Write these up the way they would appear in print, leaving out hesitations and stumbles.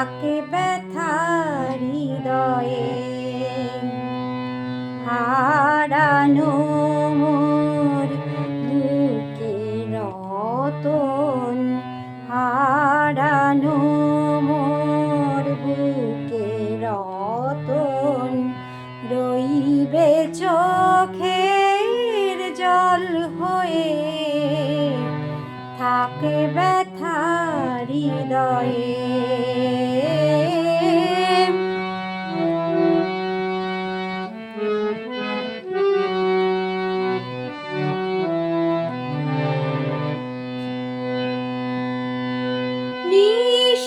থাকে ব্যথা হৃদয়ে। হারানো মোর বুকের রতন, হারানো মোর বুকের রতন, রইবে চোখের জল হয়ে, থাকে ব্যথা হৃদয়ে।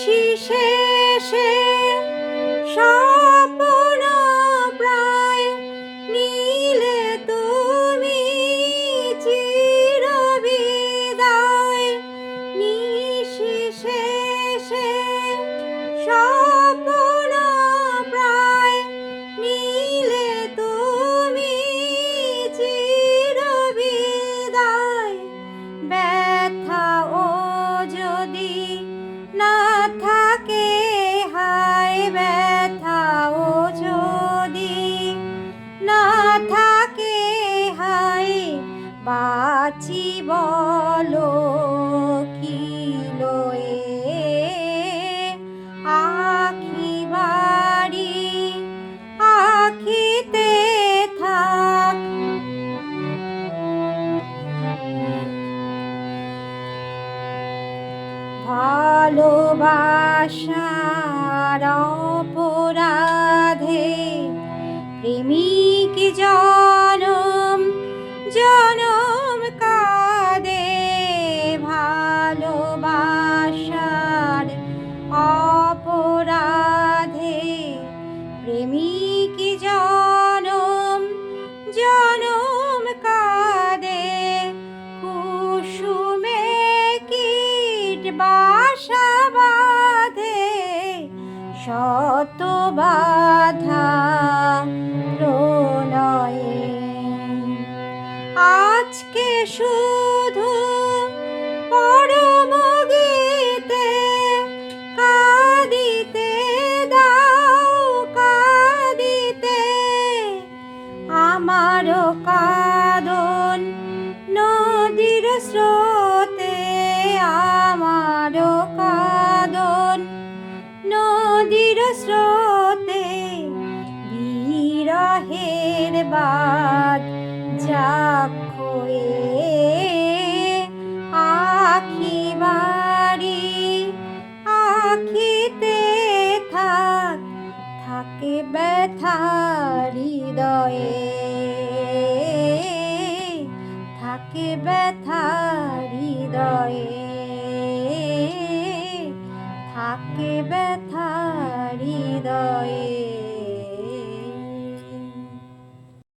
নিশিশেষে স্বপ্ন প্রায় নিলে তুমি চিরবিদায়। নিশিশেষে স্বপ্ন প্রায় নিলে তুমি চিরবিদায়। ব্যথা ও যদি না থাকে হায়, ব্যথাও যদি না থাকে হায়, বাঁচি বলো কি লয়ে। আখি বাড়ি আখিতে থাক, ভালোবাসার অপরাধে প্রেমিক জনম জনম কাঁদে। ভালোবাসার অপরাধে প্রেমিক জনম জনম কাঁদে। কুসুমে কীট বাসা বাঁধে, শত বাধা প্রণয়ে। আজকে শুধু পরম গীতে কাঁদিতে দাও, কাঁদিতে। আমারও কাঁদন নদীর স্রোতে, আমারও কাঁদন নদীর স্রোতে। বিরহের বাদ যাক হয়ে, আখি বাড়ি আখিতে থাক, থাকে ব্যথা হৃদয়ে, থাকে ব্যথা হৃদয়ে।